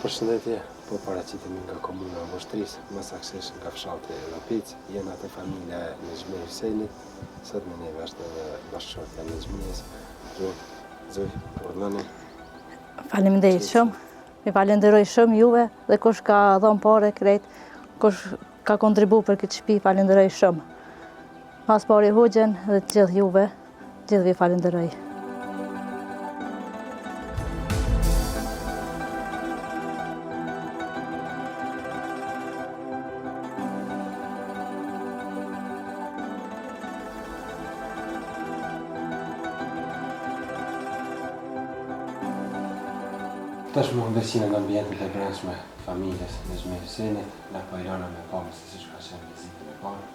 Përshëndetje, po paraqitemi nga komuna e Voshtrisë, më saktësisht nga fshati Ropic, jena te familja e Nexhmi Hysenit, sot me neve është edhe bashkëshortja e Nexhmis. Zoj, urdhëni. Faleminderit shumë. Mi falenderoj shumë juve dhe kush ka dhënë parë krejt, kush ka kontribu për këtë shtëpi, falenderoj shumë. Pas pari Hoxhën dhe të gjithë juve, gjithëve falenderoj. Tashmë ndërsinë në ambientin e brendshme të familjes Nexhmi Hysenit, na po irana me pamës se siç ka qenë vizitën e parë.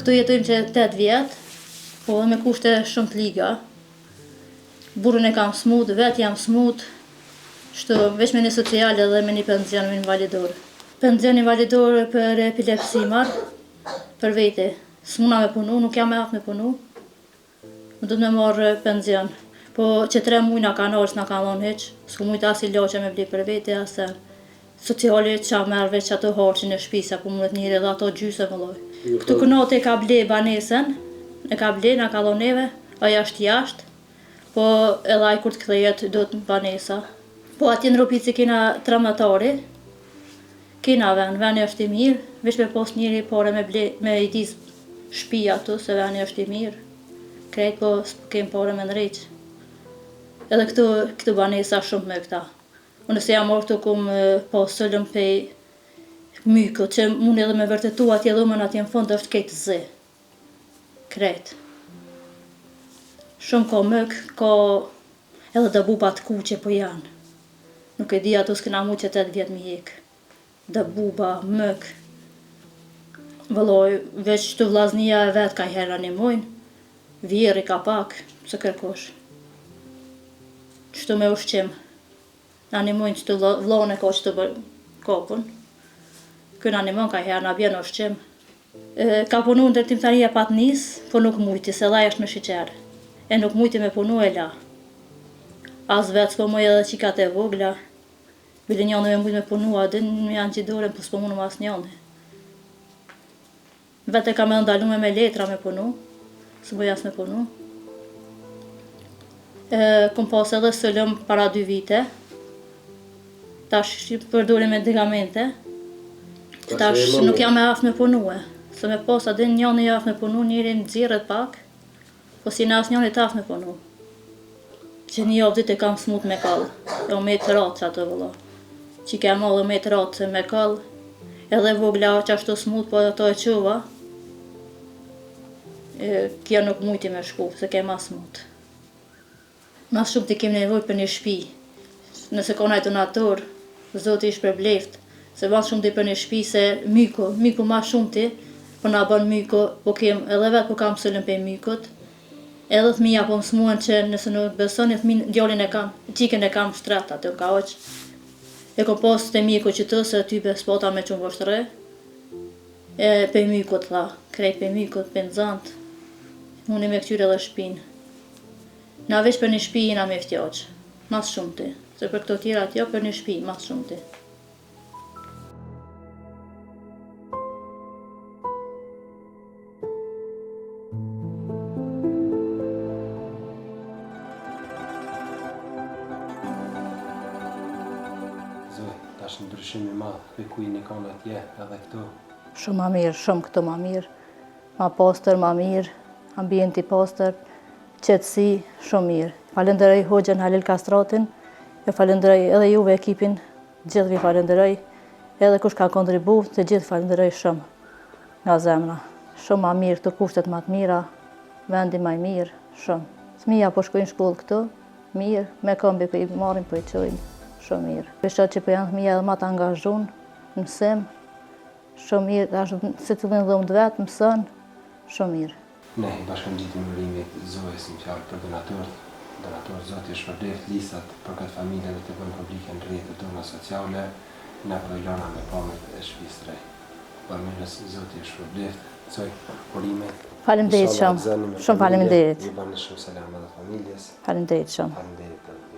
Këtu jetojmë që 8 vjet, po dhe me kushte shumë të liga. Burrin e kam smut, vet jam smut, shto veç me një sociale dhe me një penzion me invalidor. Penzion invalidor për epilepsi marr, për vete. S'muna me punu, nuk jam e aftë me punu. Më du të me marrë penzion. Po që 3 muj na kanë orë, s'na kanë dhonë heq, s'ku mujt as ilaçe me ble për vete, asë sociale që merr veç ato harqin e shtëpisë, apo mundet njëri edhe ato gjysë vëllai. Këtu kënate ka ble banesën, e ka ble, na ka dhonë neve, ajo është jashtë. Po edhe ai kur të kthehet do të banesa. Po atje në Ropici kena 13 kena veni është i mirë, veç me pos njëri pare me i dis shtëpia ato, se veni është i mirë. Krejt po s'kem pare me ndreq. Edhe këtu banesa shumë me këta. Unë se jam orë këtu kum po sëllëm pej myko, që mund edhe me vërtetu atje dhumën atje në fund është kejtë zë. Krejt. Shumë ka mëk, ka edhe dëbuba të kuqe po janë. Nuk e di ato s'kena mu që 8 vjet mi jek. Dëbuba, mëk. Vëlloj, veç të vllaznia e vet ka herë animojnë, vjeri ka pak, se kërkosh. Qëtu me ushqim. Animojnë që të vllone ka që të kopën. Kën animon ka herë, na bjen ushqim. Ka punu në ndërtimtaria Patnis, po nuk mujti, se dhaj është në shiqerë. E nuk mujti me punu e la. As vetë s'po muj edhe qikat e vogla. Bile njënë me mujt me punu, a din janë gjidore, po s'po munu mas njënë. Vete ka me ndalume me letra me punu, s'po jas me punu. Kom pas edhe sëllëm para 2 vite. Tash përdori medikamente. Tash nuk jam e aftë me punu e. Se me pas a din njënë e aftë me punu, njëri në dzirët pak. Po si në asë njën e taf me punu. Që një javë e kam smut me kallë. E o me të ratë që ato vëlla. Që ke malë me të ratë me kallë. Edhe vogla që ashtu smut, po ato e quva. Kja nuk mujti me shku, se ke ma smut. Mas shumë të kem nevoj për një shpi. Nëse ka najtë donator, zoti ish për bleft. Se mas shumë të për një shpi se myko ma shumë ti. Po na bën myko, po kem edhe vetë po kam sëllën për mykot. Edhe thmija po më smuen që nëse nuk besoni djallin e kam, qiken e kam shtret atë ka oq. E kom pas të miko që të se ty be spota me qunë vështëre. E pe mykot tha, krejt pe mykot, pe nëzant. Unë me këtyre dhe shpin. Na veç për një shpi jena me ftjaq, mas shumë ti. Se për këto tjera tjo për një shpi, mas shumë ti. Tash ndryshimi madh, për kuj një kanë atje edhe këtu. Shumë ma mirë, shumë këtu ma mirë. Ma pastër, ma mirë, ambienti pastër, qetësi, shumë mirë. Falenderoj Hoxhën Halil Kastratin, e falenderoj edhe juve ekipin, gjithëvi falenderoj, edhe kush ka kontribu, të gjithë falenderoj shumë nga zemra. Shumë ma mirë, këtu kushtet ma të mira, vendi ma i mirë, shumë. Fëmija po shkojnë shkollë këtu, mirë, me këmbi po i marrin, po i qojnë. Shumë mirë. Peshat që për janë fëmija edhe ma të angazhun, mësim, shumë mirë, ashtë se të dhënë dhëmë vetë, mësën, shumë mirë. Ne, bashkëngjitim Rrimit Zoes në fjalë për donatorët, donator, Zoti shpërblet listat për këtë familje dhe të bëjnë publike në rrjetet tona sociale, na përlona me pamjet e shtëpisë së re. Përmirës Zoti shpërblet, çoj urime. Faleminderit shumë. Shumë faleminderit. Ju bani shumë selam edhe familjes. Faleminderit shumë. Faleminderit.